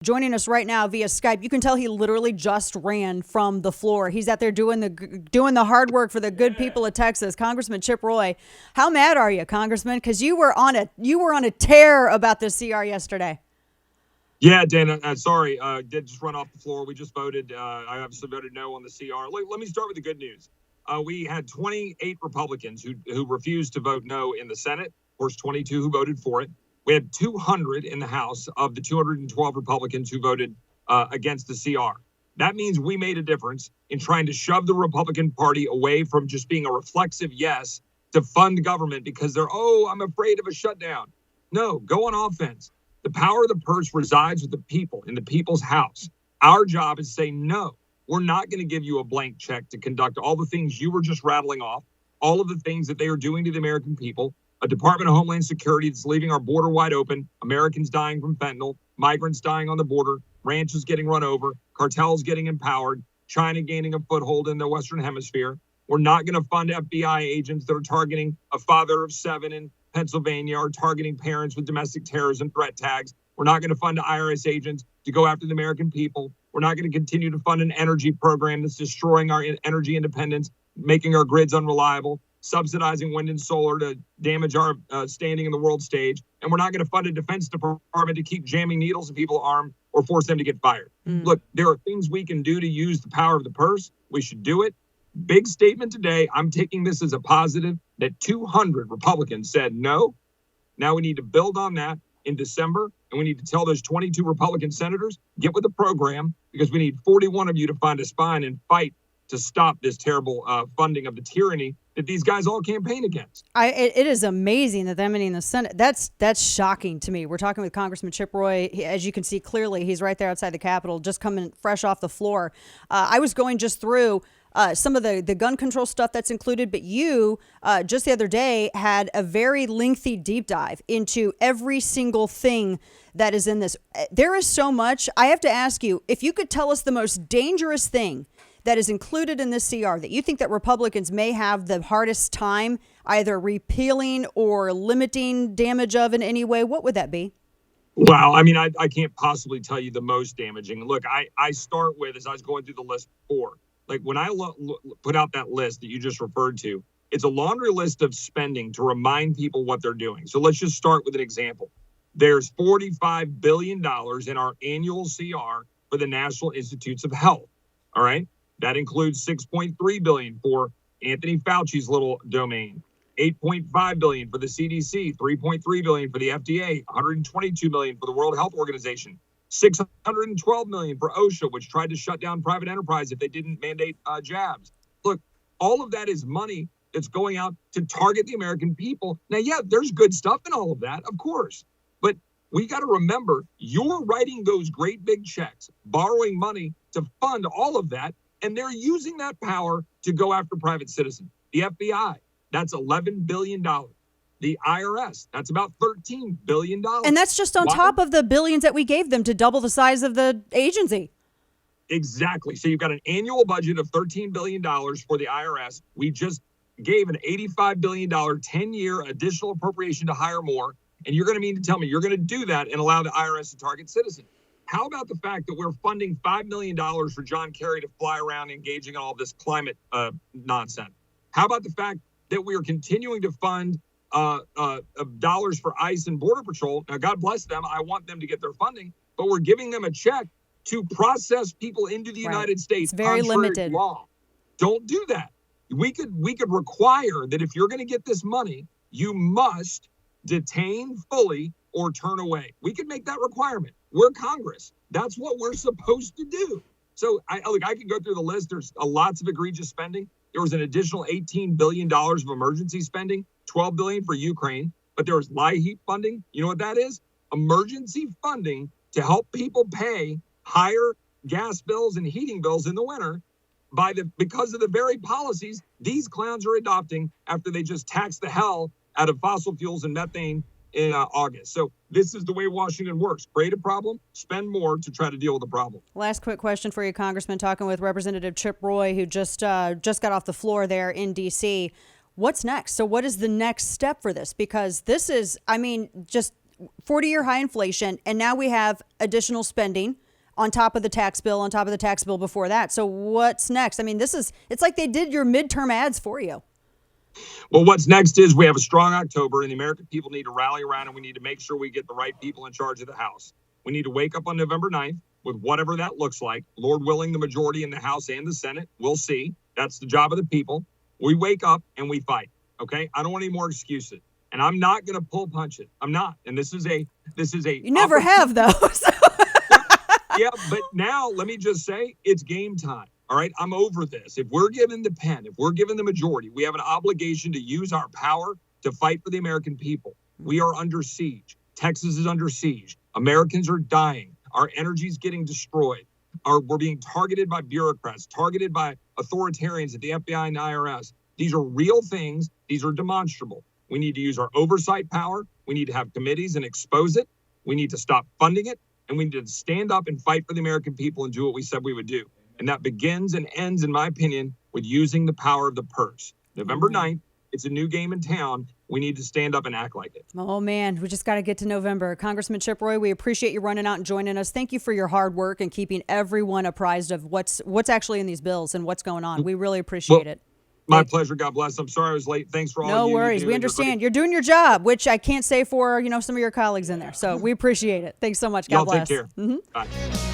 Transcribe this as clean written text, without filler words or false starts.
joining us right now via Skype. You can tell he literally just ran from the floor. He's out there doing the hard work for the good people of Texas. Congressman Chip Roy, how mad are you, Congressman? Because you were on a tear about this CR yesterday. Yeah, Dana, sorry, did just run off the floor. We just voted. I obviously voted no on the CR. Let me start with the good news. We had 28 Republicans who refused to vote no in the Senate. Of course, 22 who voted for it. We had 200 in the House of the 212 Republicans who voted against the CR. That means we made a difference in trying to shove the Republican Party away from just being a reflexive yes to fund government because I'm afraid of a shutdown. No, go on offense. The power of the purse resides with the people in the people's house. Our job is to say, no, we're not going to give you a blank check to conduct all the things you were just rattling off, all of the things that they are doing to the American people, a Department of Homeland Security that's leaving our border wide open, Americans dying from fentanyl, migrants dying on the border, ranches getting run over, cartels getting empowered, China gaining a foothold in the Western Hemisphere. We're not going to fund FBI agents that are targeting a father of 7 in Pennsylvania or targeting parents with domestic terrorism threat tags. We're not going to fund IRS agents to go after the American people. We're not going to continue to fund an energy program that's destroying our energy independence, making our grids unreliable, subsidizing wind and solar to damage our standing in the world stage. And we're not going to fund a Defense Department to keep jamming needles in people's arms or force them to get fired. Look, there are things we can do to use the power of the purse. We should do it. Big statement today. I'm taking this as a positive that 200 Republicans said no. Now we need to build on that in December, and we need to tell those 22 Republican senators, get with the program, because we need 41 of you to find a spine and fight to stop this terrible funding of the tyranny that these guys all campaign against. It is amazing that them in the Senate. That's shocking to me. We're talking with Congressman Chip Roy. As you can see clearly, he's right there outside the Capitol, just coming fresh off the floor. I was going just through some of the gun control stuff that's included, but you just the other day had a very lengthy deep dive into every single thing that is in this. There is so much. I have to ask you, if you could tell us the most dangerous thing that is included in this CR that you think that Republicans may have the hardest time either repealing or limiting damage of in any way, what would that be? Well, I mean, I can't possibly tell you the most damaging. Look, I start with, as I was going through the list before, like when I put out that list that you just referred to, it's a laundry list of spending to remind people what they're doing. So let's just start with an example. There's $45 billion in our annual CR for the National Institutes of Health. All right. That includes $6.3 billion for Anthony Fauci's little domain, $8.5 billion for the CDC, $3.3 billion for the FDA, $122 million for the World Health Organization, $612 million for OSHA, which tried to shut down private enterprise if they didn't mandate jabs. Look, all of that is money that's going out to target the American people. Now, yeah, there's good stuff in all of that, of course. But we got to remember, you're writing those great big checks, borrowing money to fund all of that. And they're using that power to go after private citizens. The FBI, that's $11 billion. The IRS, that's about $13 billion. And that's just on top of the billions that we gave them to double the size of the agency. Exactly. So you've got an annual budget of $13 billion for the IRS. We just gave an $85 billion 10-year additional appropriation to hire more. And you're going to mean to tell me you're going to do that and allow the IRS to target citizens. How about the fact that we're funding $5 million for John Kerry to fly around engaging in all this climate nonsense? How about the fact that we are continuing to fund dollars for ICE and Border Patrol? Now, God bless them. I want them to get their funding, but we're giving them a check to process people into the United States. It's very limited. Law. Don't do that. We could require that if you're going to get this money, you must detain fully or turn away. We could make that requirement. We're Congress. That's what we're supposed to do. So I can go through the list. There's lots of egregious spending. There was an additional $18 billion of emergency spending, $12 billion for Ukraine. But there was LIHEAP funding. You know what that is? Emergency funding to help people pay higher gas bills and heating bills in the winter because of the very policies these clowns are adopting after they just tax the hell out of fossil fuels and methane in August. So this is the way Washington works. Create a problem, spend more to try to deal with the problem. Last quick question for you, Congressman, talking with Representative Chip Roy, who just got off the floor there in D.C. What's next? So what is the next step for this? Because this is, just 40-year high inflation, and now we have additional spending on top of the tax bill, on top of the tax bill before that. So what's next? I mean, it's like they did your midterm ads for you. Well, what's next is we have a strong October, and the American people need to rally around, and we need to make sure we get the right people in charge of the House. We need to wake up on November 9th with whatever that looks like. Lord willing, the majority in the House and the Senate. We'll see. That's the job of the people. We wake up and we fight. Okay? I don't want any more excuses. And I'm not going to pull punches. I'm not. And this is a. You never have, though. So. Yeah, but now let me just say it's game time. All right, I'm over this. If we're given the pen, if we're given the majority, we have an obligation to use our power to fight for the American people. We are under siege. Texas is under siege. Americans are dying. Our energy is getting destroyed. We're being targeted by bureaucrats, targeted by authoritarians at the FBI and the IRS. These are real things. These are demonstrable. We need to use our oversight power. We need to have committees and expose it. We need to stop funding it. And we need to stand up and fight for the American people and do what we said we would do. And that begins and ends, in my opinion, with using the power of the purse. November 9th, it's a new game in town. We need to stand up and act like it. Oh, man, we just got to get to November. Congressman Chip Roy, we appreciate you running out and joining us. Thank you for your hard work and keeping everyone apprised of what's actually in these bills and what's going on. We really appreciate it. My pleasure. God bless. I'm sorry I was late. Thanks for all No worries. We understand. You're doing your job, which I can't say for, some of your colleagues in there. So we appreciate it. Thanks so much. God bless. Y'all take care. Mm-hmm. Bye.